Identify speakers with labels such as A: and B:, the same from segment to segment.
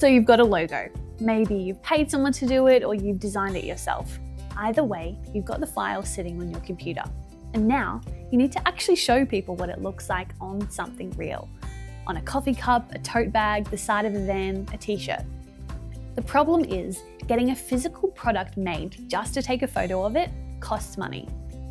A: So you've got a logo. Maybe you've paid someone to do it or you've designed it yourself. Either way, you've got the file sitting on your computer. And now you need to actually show people what it looks like on something real. On a coffee cup, a tote bag, the side of a van, a t-shirt. The problem is getting a physical product made just to take a photo of it costs money.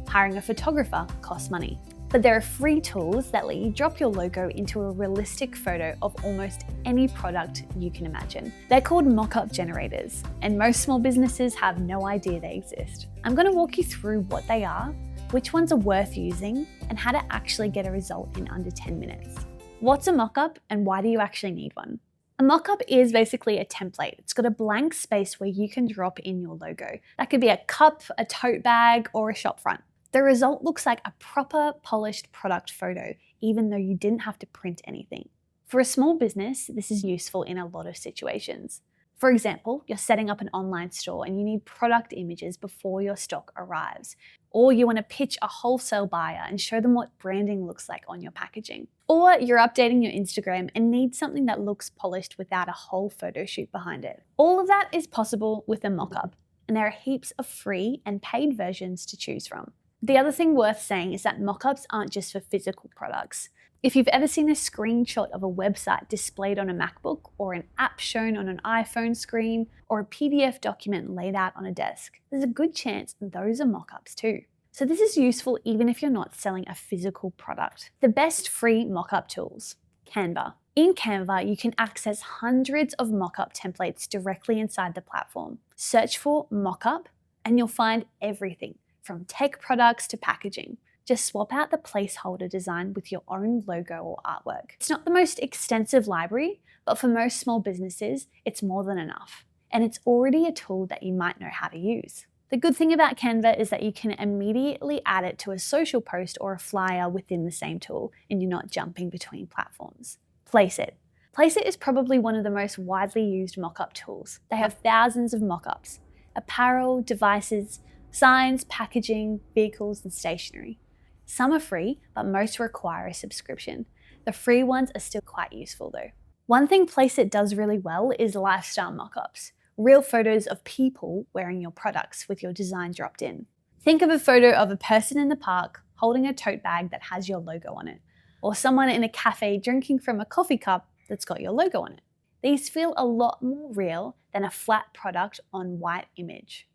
A: Hiring a photographer costs money. But there are free tools that let you drop your logo into a realistic photo of almost any product you can imagine. They're called mock-up generators, and most small businesses have no idea they exist. I'm going to walk you through what they are, which ones are worth using, and how to actually get a result in under 10 minutes. What's a mock-up and why do you actually need one? A mock-up is basically a template. It's got a blank space where you can drop in your logo. That could be a cup, a tote bag, or a shop front. The result looks like a proper polished product photo, even though you didn't have to print anything. For a small business, this is useful in a lot of situations. For example, you're setting up an online store and you need product images before your stock arrives. Or you want to pitch a wholesale buyer and show them what branding looks like on your packaging. Or you're updating your Instagram and need something that looks polished without a whole photo shoot behind it. All of that is possible with a mock-up, and there are heaps of free and paid versions to choose from. The other thing worth saying is that mock-ups aren't just for physical products. If you've ever seen a screenshot of a website displayed on a MacBook, or an app shown on an iPhone screen, or a PDF document laid out on a desk, there's a good chance those are mock-ups too. So this is useful even if you're not selling a physical product. The best free mock-up tools. Canva. In Canva, you can access hundreds of mock-up templates directly inside the platform. Search for mock-up and you'll find everything, from tech products to packaging. Just swap out the placeholder design with your own logo or artwork. It's not the most extensive library, but for most small businesses, it's more than enough. And it's already a tool that you might know how to use. The good thing about Canva is that you can immediately add it to a social post or a flyer within the same tool, and you're not jumping between platforms. Placeit. Placeit is probably one of the most widely used mock-up tools. They have thousands of mock-ups: apparel, devices, signs, packaging, vehicles, and stationery. Some are free, but most require a subscription. The free ones are still quite useful though. One thing Placeit does really well is lifestyle mock-ups. Real photos of people wearing your products with your design dropped in. Think of a photo of a person in the park holding a tote bag that has your logo on it, or someone in a cafe drinking from a coffee cup that's got your logo on it. These feel a lot more real than a flat product on white image.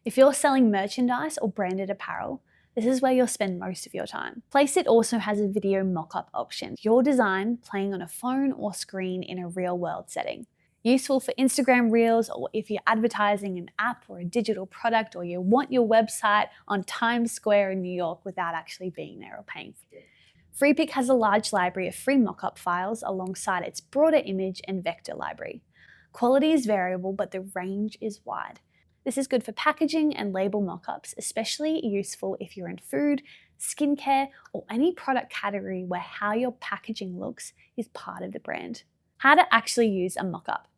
A: If you're selling merchandise or branded apparel, this is where you'll spend most of your time. Placeit also has a video mock-up option. Your design playing on a phone or screen in a real-world setting. Useful for Instagram Reels, or if you're advertising an app or a digital product, or you want your website on Times Square in New York without actually being there or paying for it. Freepik has a large library of free mock-up files alongside its broader image and vector library. Quality is variable, but the range is wide. This is good for packaging and label mock-ups, especially useful if you're in food, skincare, or any product category where how your packaging looks is part of the brand. How to actually use a mock-up.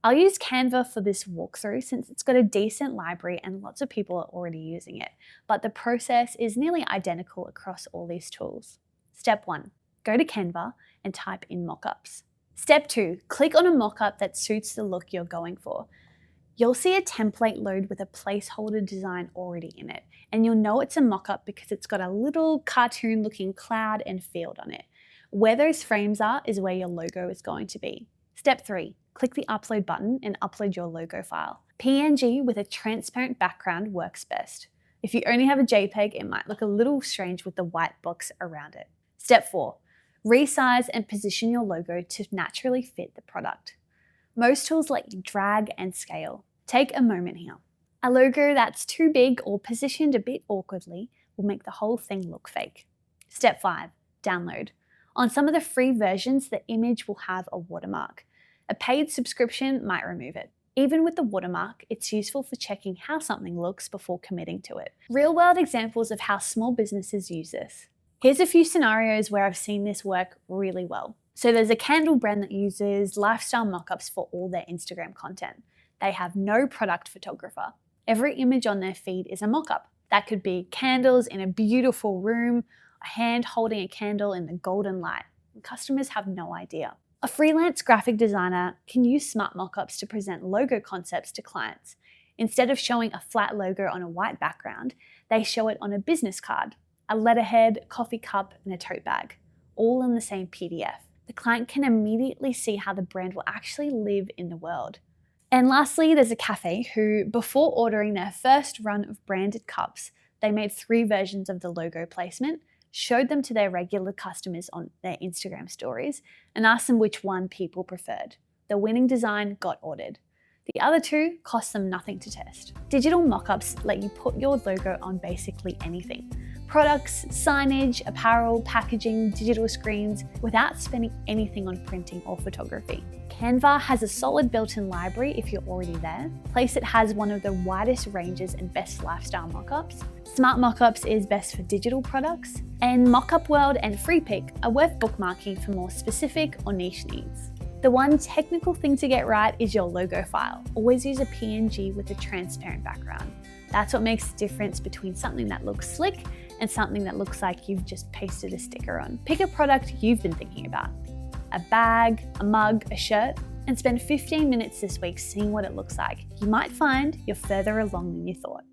A: I'll use Canva for this walkthrough since it's got a decent library and lots of people are already using it, but the process is nearly identical across all these tools. Step 1, go to Canva and type in mock-ups. Step 2, click on a mock-up that suits the look you're going for. You'll see a template load with a placeholder design already in it, and you'll know it's a mock-up because it's got a little cartoon looking cloud and field on it. Where those frames are is where your logo is going to be. Step 3, click the upload button and upload your logo file. PNG with a transparent background works best. If you only have a JPEG, it might look a little strange with the white box around it. Step 4, resize and position your logo to naturally fit the product. Most tools let you drag and scale. Take a moment here. A logo that's too big or positioned a bit awkwardly will make the whole thing look fake. Step 5, download. On some of the free versions, the image will have a watermark. A paid subscription might remove it. Even with the watermark, it's useful for checking how something looks before committing to it. Real-world examples of how small businesses use this. Here's a few scenarios where I've seen this work really well. So there's a candle brand that uses lifestyle mock-ups for all their Instagram content. They have no product photographer. Every image on their feed is a mock-up. That could be candles in a beautiful room, a hand holding a candle in the golden light. And customers have no idea. A freelance graphic designer can use smart mockups to present logo concepts to clients. Instead of showing a flat logo on a white background, they show it on a business card, a letterhead, coffee cup, and a tote bag, all in the same PDF. The client can immediately see how the brand will actually live in the world. And lastly, there's a cafe who, before ordering their first run of branded cups, they made 3 versions of the logo placement, showed them to their regular customers on their Instagram stories, and asked them which one people preferred. The winning design got ordered. The other 2 cost them nothing to test. Digital mockups let you put your logo on basically anything. Products, signage, apparel, packaging, digital screens, without spending anything on printing or photography. Canva has a solid built-in library if you're already there. Placeit has one of the widest ranges and best lifestyle mockups. Smart Mockups is best for digital products. And Mockup World and FreePic are worth bookmarking for more specific or niche needs. The one technical thing to get right is your logo file. Always use a PNG with a transparent background. That's what makes the difference between something that looks slick and something that looks like you've just pasted a sticker on. Pick a product you've been thinking about. A bag, a mug, a shirt, and spend 15 minutes this week seeing what it looks like. You might find you're further along than you thought.